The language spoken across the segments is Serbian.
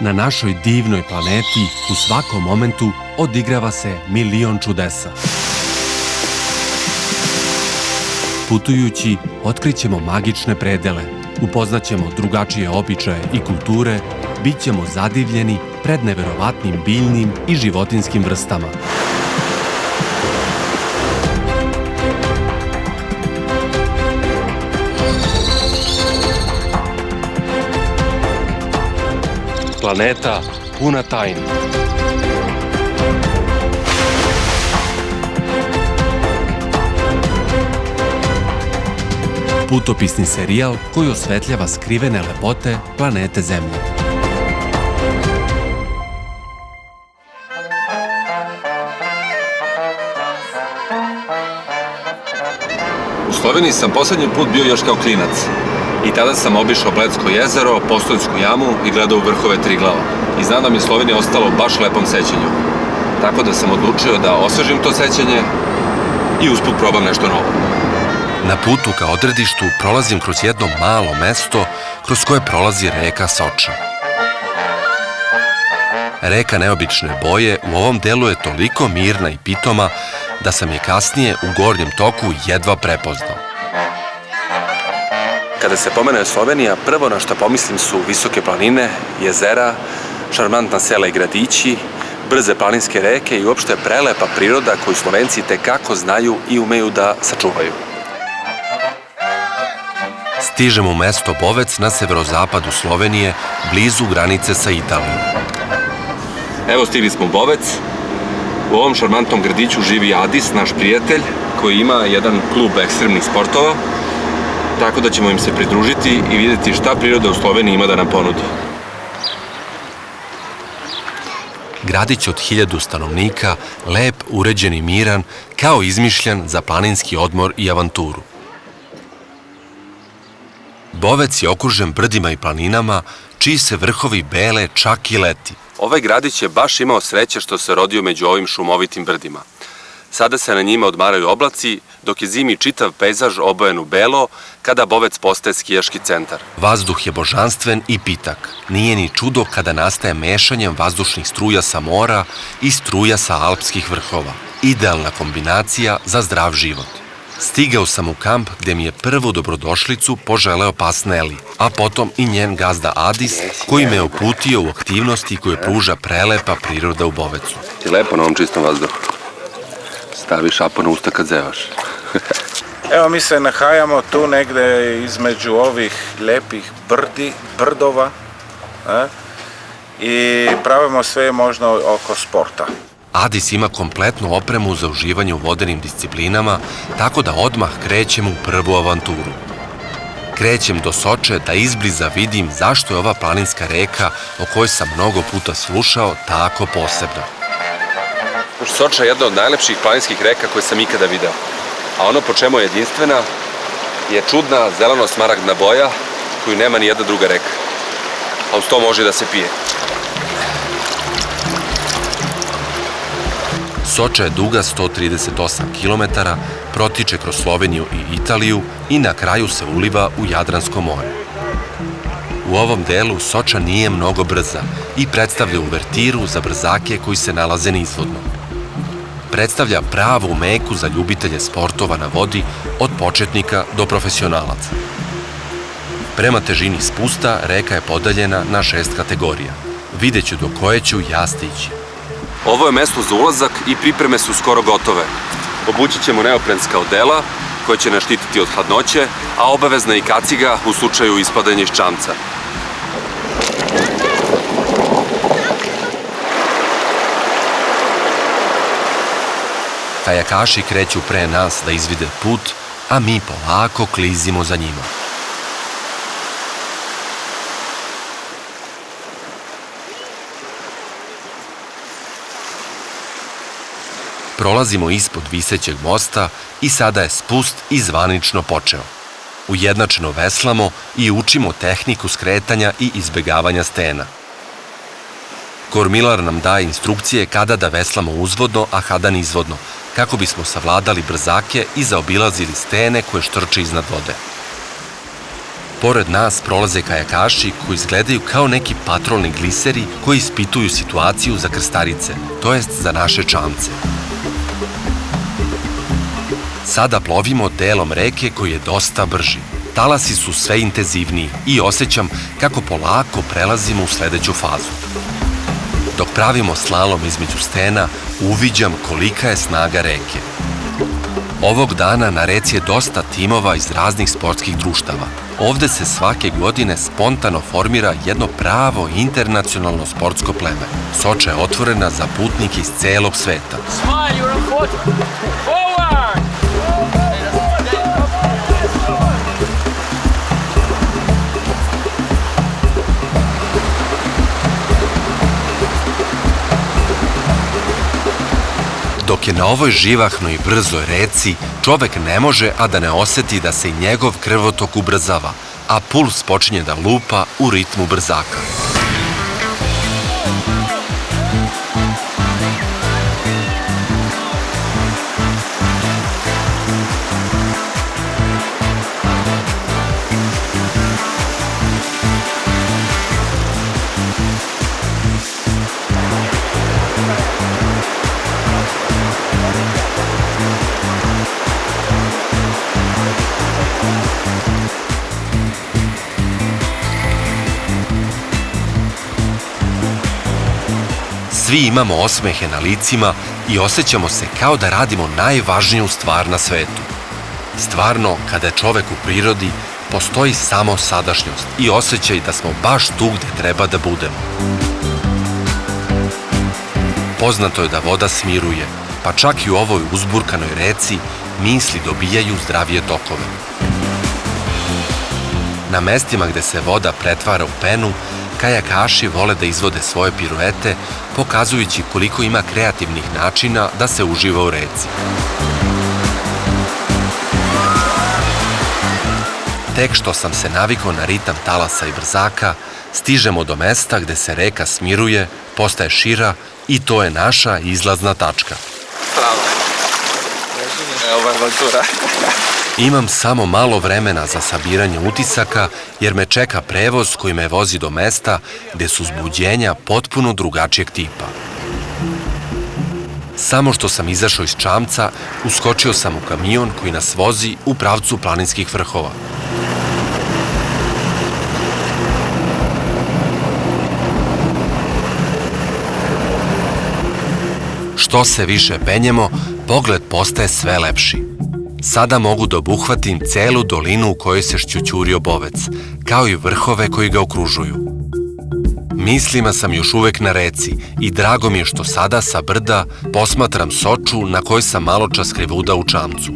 Na našoj divnoj planeti u svakom momentu odigrava se milion čudesa. Putujući, otkrićemo magične predele, upoznaćemo drugačije običaje i kulture, bit ćemo zadivljeni pred neverovatnim biljnim i životinskim vrstama. Planeta puna tajni. Putopisni serijal koji osvetljava skrivene lepote planete Zemlje. U Sloveniji sam poslednji put bio još kao klinac. I tada sam obišao Bledsko jezero, Postojnsku jamu i gledao vrhove Triglava. I znam da mi je Slovenija ostala u baš lepom sećanju. Tako da sam odlučio da osvežim to sećanje i usput probam nešto novo. Na putu ka odredištu prolazim kroz jedno malo mesto kroz koje prolazi reka Soča. Reka neobične boje u ovom delu je toliko mirna i pitoma da sam je kasnije u gornjem toku jedva prepoznao. Kada se pomene Slovenija, prvo na što pomislim su visoke planine, jezera, šarmantna sela i gradići, brze planinske reke i uopšte prelepa priroda koju Slovenci tekako znaju i umeju da sačuvaju. Stižemo u mesto Bovec na severozapadu Slovenije, blizu granice sa Italijom. Evo stigli smo u Bovec. U ovom šarmantnom gradiću živi Adis, naš prijatelj, koji ima jedan klub ekstremnih sportova, tako da ćemo im se pridružiti i vidjeti šta priroda u Sloveniji ima da nam ponudi. Gradić od 1000 stanovnika, lep, uređen i miran, kao izmišljan za planinski odmor i avanturu. Bovec je okružen brdima i planinama, čiji se vrhovi bele čak i leti. Ovaj gradić je baš imao sreće što se rodio među ovim šumovitim brdima. Sada se na njima odmaraju oblaci, dok je zimi čitav pejzaž obojen u belo, kada Bovec postaje skijaški centar. Vazduh je božanstven i pitak. Nije ni čudo kada nastaje mešanjem vazdušnih struja sa mora i struja sa alpskih vrhova. Idealna kombinacija za zdrav život. Stigao sam u kamp gde mi je prvu dobrodošlicu poželeo pas Neli, a potom i njen gazda Adis, koji me uputio u aktivnosti koje pruža prelepa priroda u Bovecu. Ti lepo na ovom čistom vazduhu. Stavi šapu na usta kad zevaš. Evo mi se nahajamo tu negde između ovih lepih brdova i pravimo sve možno oko sporta. Adis ima kompletnu opremu za uživanje u vodenim disciplinama, tako da odmah krećem u prvu avanturu. Krećem do Soče da izbliza vidim zašto je ova planinska reka, o kojoj sam mnogo puta slušao, tako posebna. Soča je jedna od najlepših planinskih reka koje sam ikada video. A ono po čemu je jedinstvena je čudna zeleno-smaragdna boja koju nema ni jedna druga reka. A uz to može da se pije. Soča je duga 138 km, protiče kroz Sloveniju i Italiju i na kraju se uliva u Jadransko more. U ovom delu Soča nije mnogo brza i predstavlja uvertiru za brzake koji se nalaze nizvodno. Predstavlja pravu meku za ljubitelje sportova na vodi od početnika do profesionalaca. Prema težini spusta reka je podeljena na 6 kategorija. Vidjet ću do koje ću ja stići. Ovo je mesto za ulazak i pripreme su skoro gotove. Obući ćemo neoprenska odela koje će nas štititi od hladnoće, a obavezna i kaciga u slučaju ispadanja iz čamca. Kajakaši kreću pre nas da izvide put, a mi polako klizimo za njima. Prolazimo ispod visećeg mosta i sada je spust i zvanično počeo. Ujednačeno veslamo i učimo tehniku skretanja i izbegavanja stena. Kormilar nam daje instrukcije kada da veslamo uzvodno, a kada nizvodno, kako bismo savladali brzake i zaobilazili stene koje štrče iznad vode. Pored nas prolaze kajakaši koji izgledaju kao neki patrolni gliseri koji ispituju situaciju za krstarice, to jest za naše čamce. Sada plovimo delom reke koji je dosta brži. Talasi su sve intenzivniji i osjećam kako polako prelazimo u sledeću fazu. Dok pravimo slalom između stena, uviđam kolika je snaga reke. Ovog dana na reci je dosta timova iz raznih sportskih društava. Ovde se svake godine spontano formira jedno pravo internacionalno sportsko pleme. Soča je otvorena za putnike iz celog sveta. Dok je na ovoj živahnoj i brzoj reci, čovek ne može a da ne oseti da se i njegov krvotok ubrzava, a puls počinje da lupa u ritmu brzaka. Svi imamo osmehe na licima i osjećamo se kao da radimo najvažniju stvar na svetu. Stvarno, kada je čovek u prirodi, postoji samo sadašnjost i osjećaj da smo baš tu gde treba da budemo. Poznato je da voda smiruje, pa čak i u ovoj uzburkanoj reci misli dobijaju zdravije tokove. Na mestima gde se voda pretvara u penu, kajakaši vole da izvode svoje piruete, pokazujući koliko ima kreativnih načina da se uživa u reci. Tek što sam se navikao na ritam talasa i brzaka, stižemo do mesta gde se reka smiruje, postaje šira i to je naša izlazna tačka. Bravo. Ovo je avantura. Imam samo malo vremena za sabiranje utisaka jer me čeka prevoz koji me vozi do mesta gde su uzbuđenja potpuno drugačijeg tipa. Samo što sam izašao iz čamca, uskočio sam u kamion koji nas vozi u pravcu planinskih vrhova. Što se više penjemo, pogled postaje sve lepši. Sada mogu da obuhvatim celu dolinu u kojoj se šćućurio Bovec, kao i vrhove koji ga okružuju. Mislima sam još uvek na reci i drago mi je što sada sa brda posmatram Soču na kojoj sam maločas krivudao u čamcu.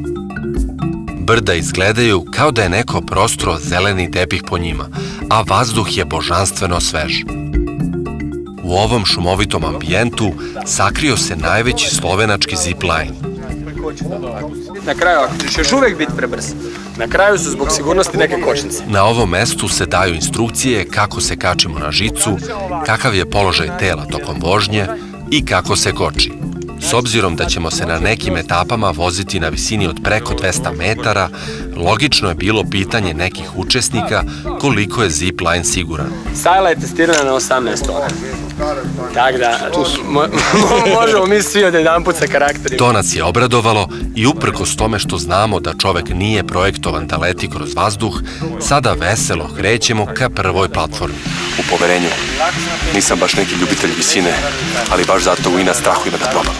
Brda izgledaju kao da je neko prostro zeleni tepih po njima, a vazduh je božanstveno svež. U ovom šumovitom ambijentu sakrio se najveći slovenački zipline. Na kraju, ako ćeš još uvek biti prebrz, na kraju su zbog sigurnosti neke kočnice. Na ovom mestu se daju instrukcije kako se kačimo na žicu, kakav je položaj tela tokom vožnje i kako se koči. S obzirom da ćemo se na nekim etapama voziti na visini od preko 200 metara, logično je bilo pitanje nekih učesnika koliko je zipline siguran. Sajla je testirana na 18 tona. Tako da, možemo mi svi od jedan put sa karakterima. To nas je obradovalo i uprkos tome što znamo da čovek nije projektovan da leti kroz vazduh, sada veselo krećemo ka prvoj platformi. U poverenju, nisam baš neki ljubitelj visine, ali baš zato u inat strahu ima da probam.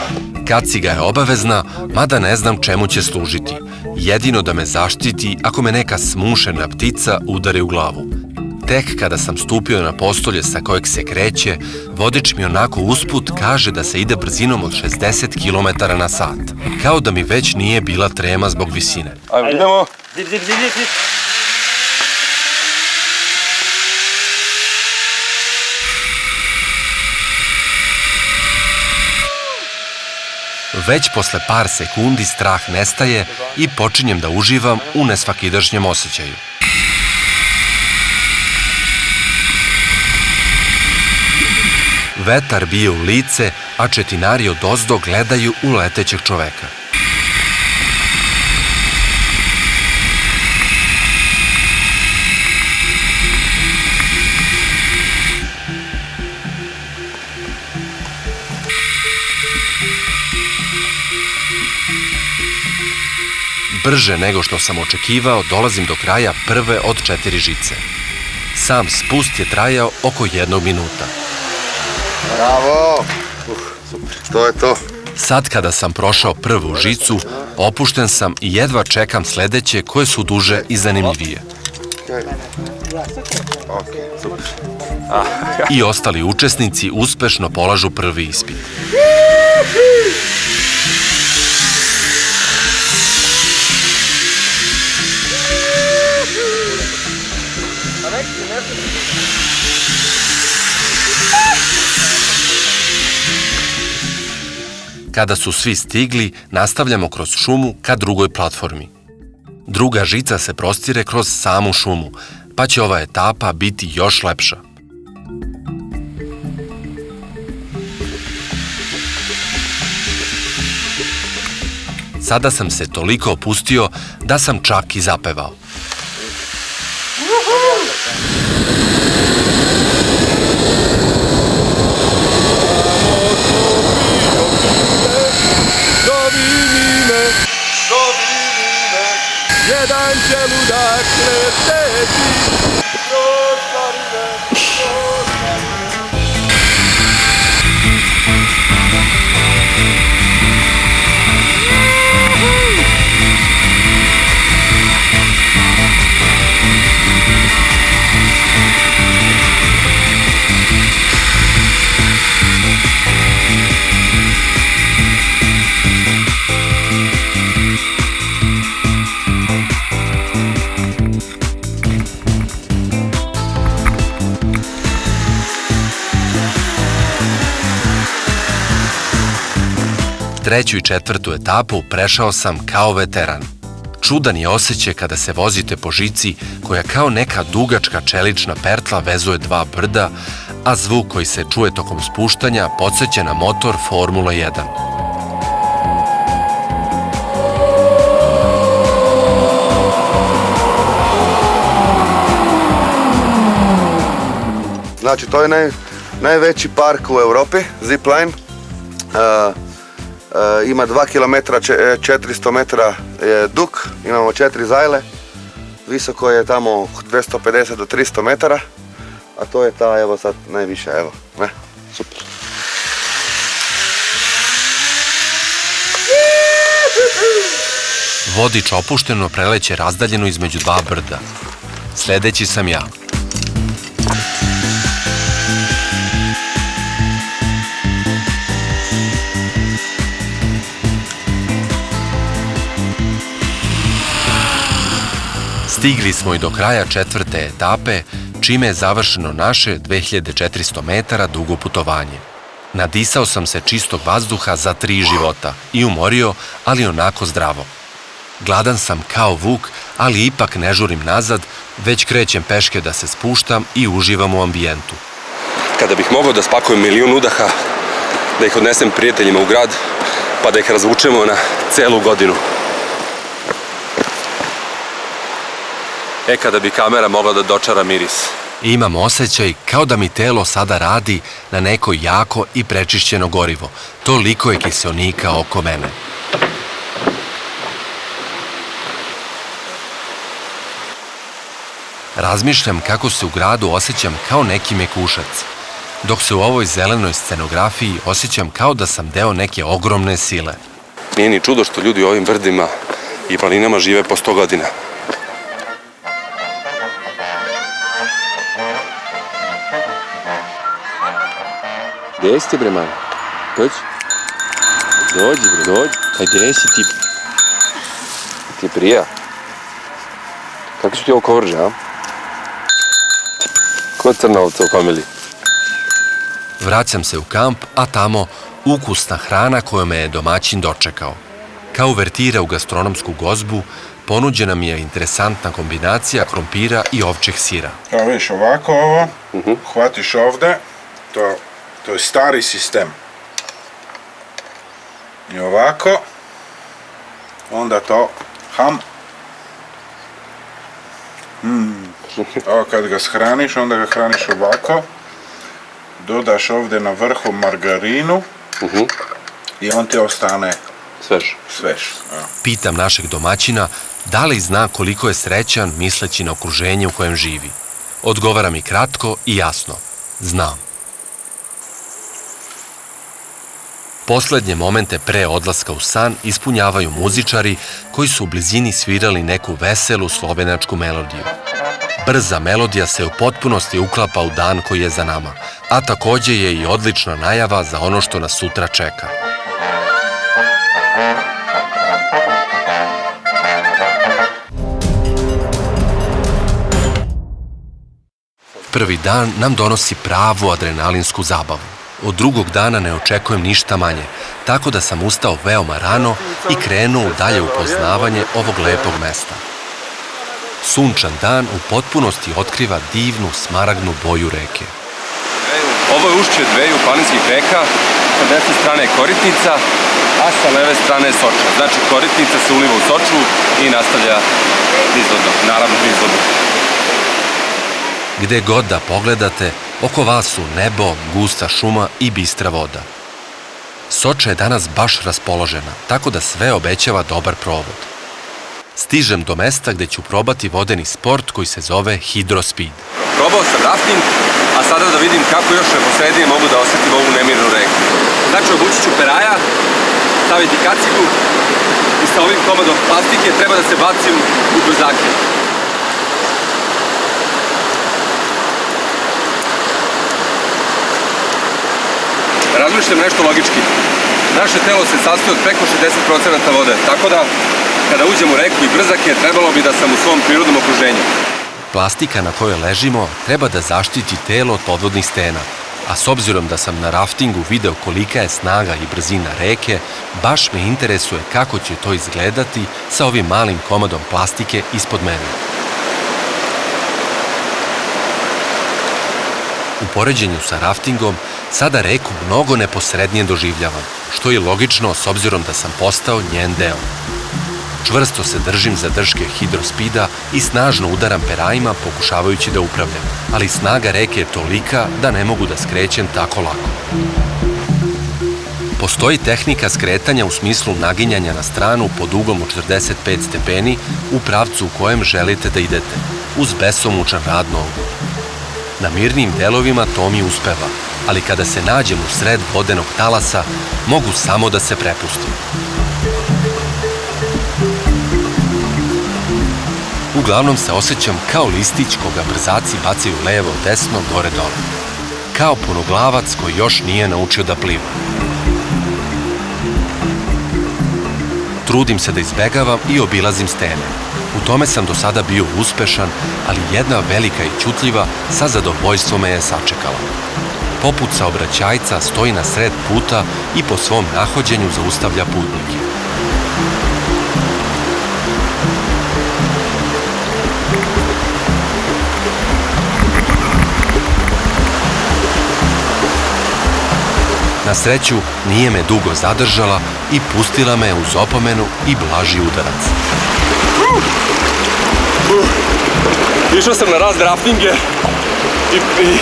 Kaciga je obavezna, mada ne znam čemu će služiti. Jedino da me zaštiti ako me neka smušena ptica udari u glavu. Tek kada sam stupio na postolje sa kojeg se kreće, vodič mi onako usput kaže da se ide brzinom od 60 km na sat. Kao da mi već nije bila trema zbog visine. Ajmo, idemo! Već posle par sekundi strah nestaje i počinjem da uživam u nesvakidašnjem osjećaju. Vetar bije u lice, a četinari odozdo gledaju u letećeg čoveka. brže nego što sam očekivao dolazim do kraja prve od 4 žice. Sam spust je trajao oko 1 minuta. Bravo! Super, to je to. Sad kada sam prošao prvu žicu, opušten sam i jedva čekam sledeće koje su duže i zanimljivije. I ostali učesnici uspešno polažu prvi ispit. Kada su svi stigli, nastavljamo kroz šumu ka drugoj platformi. Druga žica se prostire kroz samu šumu, pa će ova etapa biti još lepša. Sada sam se toliko opustio da sam čak i zapevao. Jedan će ludak leteti. Treću i četvrtu etapu prešao sam kao veteran. Čudan je osjećaj kada se vozite po žici koja kao neka dugačka čelična pertla vezuje dva brda, a zvuk koji se čuje tokom spuštanja podsjeća na motor Formula 1. Znači, to je najveći park u Europi, zipline. Ima 2 km, 400 metara je dug, imamo 4 zajle, visoko je tamo 250 do 300 metara, a to je ta, evo sad, najviša, evo, ne, super. Vodič opušteno preleće razdaljeno između dva brda. Sledeći sam ja. Stigli smo i do kraja četvrte etape, čime je završeno naše 2400 metara dugo putovanje. Nadisao sam se čistog vazduha za 3 života i umorio, ali onako zdravo. Gladan sam kao vuk, ali ipak ne žurim nazad, već krećem peške da se spuštam i uživam u ambijentu. Kada bih mogao da spakujem 1.000.000 udaha, da ih odnesem prijateljima u grad, pa da ih razvučemo na celu godinu. Kada bi kamera mogla da dočara miris. Imam osjećaj kao da mi telo sada radi na neko jako i prečišćeno gorivo. Toliko je kiseonika oko mene. Razmišljam kako se u gradu osjećam kao neki mekušac, dok se u ovoj zelenoj scenografiji osjećam kao da sam deo neke ogromne sile. Nije ni čudo što ljudi u ovim brdima i planinama žive po 100 godina. Gde si ti, bre, man? Dođi. Dođi, bre, dođi. Aj, gde si ti? Ti prija. Kako su ti ovo kovrže, a? Ko je crna ovca u familiji? Vraćam se u kamp, a tamo ukusna hrana koju me je domaćin dočekao. Kao uvertira u gastronomsku gozbu, ponuđena mi je interesantna kombinacija krompira i ovčjeg sira. Kao vidiš, ovako ovo, hvatiš ovde, to je stari sistem. I ovako, onda to ham. Ovo kad ga shraniš, onda ga hraniš ovako. Dodaš ovdje na vrhu margarinu i on ti ostane Svež. Svež. Ja. Pitam našeg domaćina da li zna koliko je srećan misleći na okruženje u kojem živi. Odgovara mi kratko i jasno. Znam. Poslednje momente pre odlaska u san ispunjavaju muzičari koji su u blizini svirali neku veselu slovenačku melodiju. Brza melodija se u potpunosti uklapa u dan koji je za nama, a takođe je i odlična najava za ono što nas sutra čeka. Prvi dan nam donosi pravu adrenalinsku zabavu. Od drugog dana ne očekujem ništa manje, tako da sam ustao veoma rano i krenuo u dalje upoznavanje ovog lepog mesta. Sunčan dan u potpunosti otkriva divnu smaragdnu boju reke. Ovo je ušće dveju planinskih reka, sa desne strane je Koritnica, a sa leve strane je Soča. Znači Koritnica se uliva u Soču i nastavlja nizvodno, naravno nizvodno. Gde god da pogledate, oko vas su nebo, gusta šuma i bistra voda. Soča je danas baš raspoložena, tako da sve obećava dobar provod. Stižem do mesta gde ću probati vodeni sport koji se zove hidrospeed. Probao sam rafting, a sada da vidim kako još neposrednije mogu da osetim ovu nemirnu reku. Znači obući ću peraja, staviti kacigu i sa ovim komadom plastike treba da se bacim u brzake. Razmišljam nešto logički. Naše telo se sastoji od preko 60% vode, tako da kada uđem u reku i brzake, trebalo bi da sam u svom prirodnom okruženju. Plastika na kojoj ležimo treba da zaštiti telo od podvodnih stena, a s obzirom da sam na raftingu video kolika je snaga i brzina reke, baš me interesuje kako će to izgledati sa ovim malim komadom plastike ispod mene. U poređenju sa raftingom, sada reku mnogo neposrednije doživljavam, što je logično s obzirom da sam postao njen deo. Čvrsto se držim za drške hidrospida i snažno udaram perajima pokušavajući da upravljam, ali snaga reke je tolika da ne mogu da skrećem tako lako. Postoji tehnika skretanja u smislu naginjanja na stranu pod uglom od 45 stepeni u pravcu u kojem želite da idete, uz besomučan rad nogu. Na mirnim delovima to mi uspeva, ali kada se nađem u sred vodenog talasa, mogu samo da se prepustim. Uglavnom se osjećam kao listić koga brzaci bacaju levo, desno, gore, dole. Kao punoglavac koji još nije naučio da pliva. Trudim se da izbegavam i obilazim stene. U tome sam do sada bio uspešan, ali jedna velika i ćutljiva sa zadovoljstvom me je sačekala. Poput saobraćajca stoji na sred puta i po svom nahođenju zaustavlja putnike. Na sreću, nije me dugo zadržala i pustila me uz opomenu i blaži udarac. Išao sam na razne raftinge i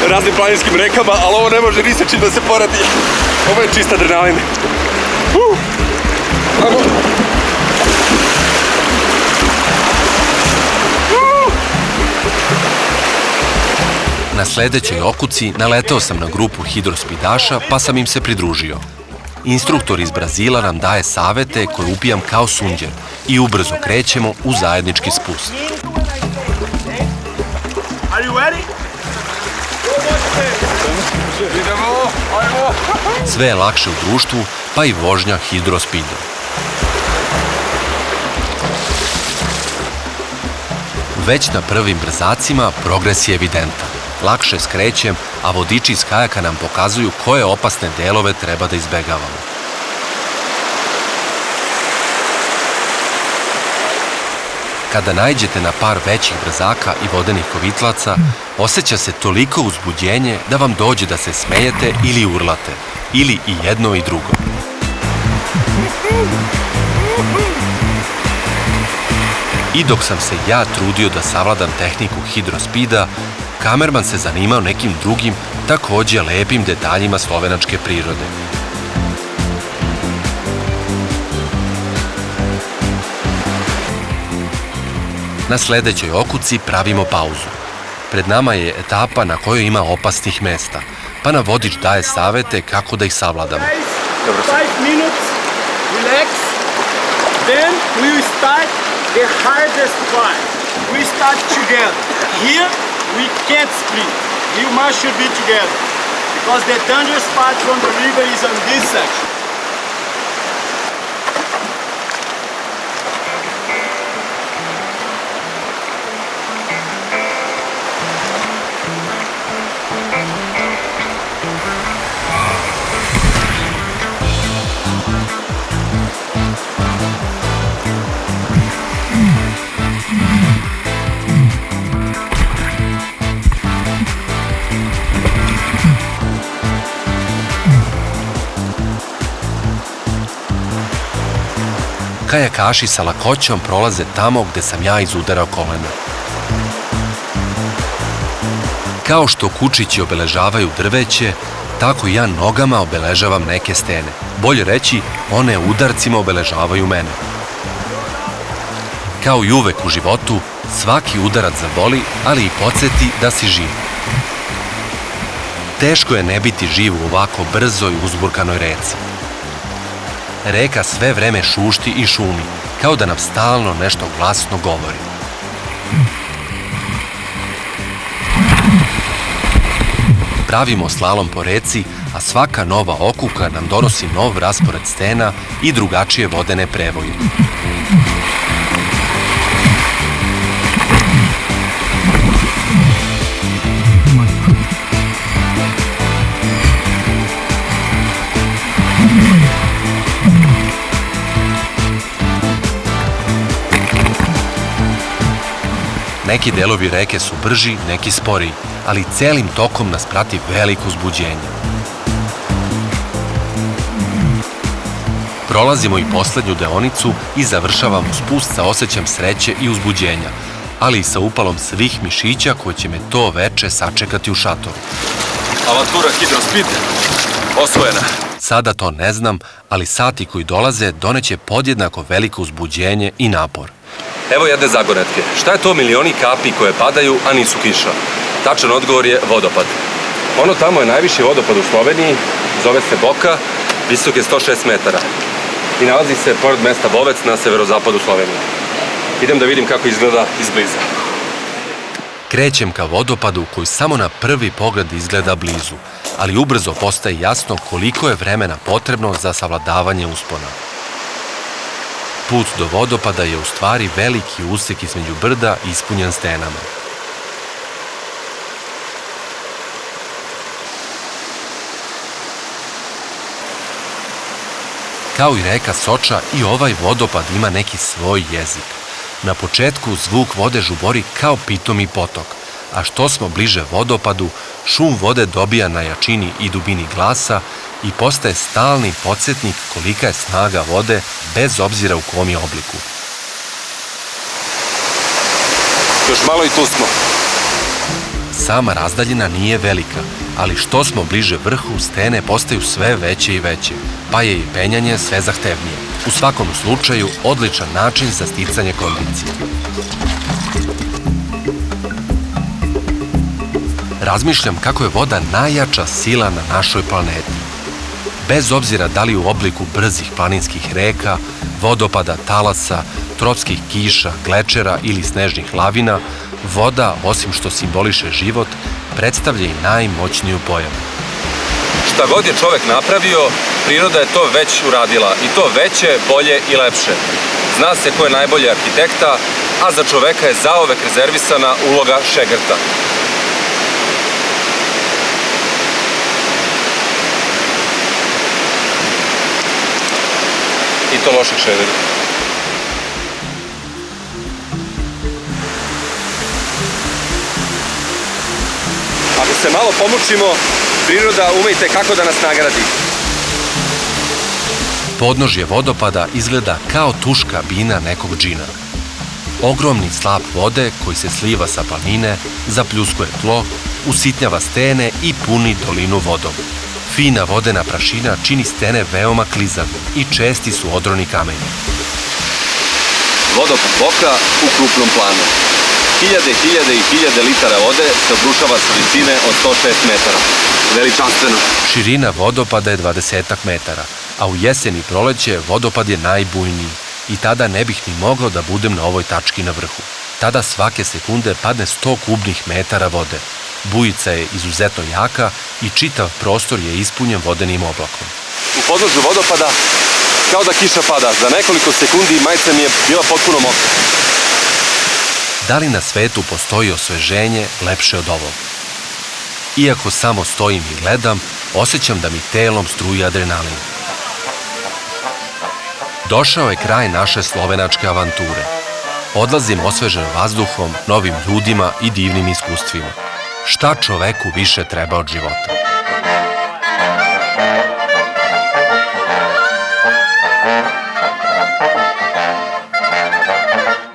raznim planinskim rekama, ali ovo ne može ni sa čim da se poradi. Ovo je čista adrenalin. Na sledećoj okuci naletao sam na grupu hidrospidaša pa sam im se pridružio. Instruktor iz Brazila nam daje savete koje upijam kao sunđer i ubrzo krećemo u zajednički spust. Sve je lakše u društvu, pa i vožnja hidrospidom. Već na prvim brzacima progres je evidentan. Lakše skrećem, a vodiči iz kajaka nam pokazuju koje opasne delove treba da izbegavamo. Kada naiđete na par većih brzaka i vodenih kovitlaca, osjeća se toliko uzbuđenje da vam dođe da se smejete ili urlate, ili i jedno i drugo. I dok sam se ja trudio da savladam tehniku hidrospida, kamerman se zanimao nekim drugim, takođe lepim detaljima slovenačke prirode. Na sledećoj okuci pravimo pauzu. Pred nama je etapa na kojoj ima opasnih mesta, pa nam vodič daje savete kako da ih savladamo. 5 minutes, relax. Then we will start the hardest part. We start together. Here we can't split. You must should be together. Because the dangerous part from the river is on this section. Kajakaši sa lakoćom prolaze tamo gde sam ja izudarao kolena. Kao što kučići obeležavaju drveće, tako ja nogama obeležavam neke stene. Bolje reći, one udarcima obeležavaju mene. Kao i uvek u životu, svaki udarac zaboli, ali i podsjeti da si živ. Teško je ne biti živ u ovako brzoj uzburkanoj reci. Reka sve vreme šušti i šumi, kao da nam stalno nešto glasno govori. Pravimo slalom po reci, a svaka nova okuka nam donosi nov raspored stena i drugačije vodene prevoje. Neki delovi reke su brži, neki sporiji, ali celim tokom nas prati veliko uzbuđenje. Prolazimo i poslednju deonicu i završavamo spust sa osjećajem sreće i uzbuđenja, ali i sa upalom svih mišića koji će me to veče sačekati u šatoru. Avantura Hydrospeed osvojena. Sada to ne znam, ali sati koji dolaze doneće podjednako veliko uzbuđenje i napor. Evo jedne zagonetke. Šta je to milioni kapi koje padaju, a nisu kiša? Tačan odgovor je vodopad. Ono tamo je najviši vodopad u Sloveniji, zove se Boka, visok je 106 metara. I nalazi se pored mesta Bovec na severozapadu Slovenije. Idem da vidim kako izgleda izbliza. Krećem ka vodopadu koji samo na prvi pogled izgleda blizu, ali ubrzo postaje jasno koliko je vremena potrebno za savladavanje uspona. Put do vodopada je u stvari veliki usek između brda ispunjen stenama. Kao i reka Soča, i ovaj vodopad ima neki svoj jezik. Na početku zvuk vode žubori kao pitomi potok, a što smo bliže vodopadu, šum vode dobija na jačini i dubini glasa i postaje stalni podsjetnik kolika je snaga vode bez obzira u kom je obliku. Još malo i tu smo. Sama razdaljina nije velika, ali što smo bliže vrhu, stene postaju sve veće i veće, pa je i penjanje sve zahtevnije. U svakom slučaju, odličan način za sticanje kondicije. Razmišljam kako je voda najjača sila na našoj planeti. Bez obzira da li u obliku brzih planinskih reka, vodopada, talasa, tropskih kiša, glečera ili snežnih lavina, voda, osim što simboliše život, predstavlja i najmoćniju pojavu. Šta god je čovek napravio, priroda je to već uradila. I to veće, bolje i lepše. Zna se ko je najbolji arhitekta, a za čoveka je zaovek rezervisana uloga šegrta. I to lošeg šegrta. Ako se malo pomučimo, priroda ume i tekako da nas nagradi. Podnožje vodopada izgleda kao tuška bina nekog džina. Ogromni slap vode koji se sliva sa planine, zapljuskuje tlo, usitnjava stene i puni dolinu vodom. Fina vodena prašina čini stene veoma klizavim i česti su odroni kameni. Vodopad Boka u krupnom planu. Hiljade i hiljade litara vode se obrušava sa visine od 106 metara. Veličanstveno. Širina vodopada je 20 metara, a u jesen i proleće vodopad je najbujniji i tada ne bih ni mogao da budem na ovoj tački na vrhu. Tada svake sekunde padne 100 kubnih metara vode. Bujica je izuzetno jaka i čitav prostor je ispunjen vodenim oblakom. U podnožju vodopada kao da kiša pada. Za nekoliko sekundi majica mi je bila potpuno mokra. Da li na svetu postoji osveženje lepše od ovog? Iako samo stojim i gledam, osjećam da mi telom struji adrenalin. Došao je kraj naše slovenačke avanture. Odlazim osvežen vazduhom, novim ljudima i divnim iskustvima. Šta čoveku više treba od života?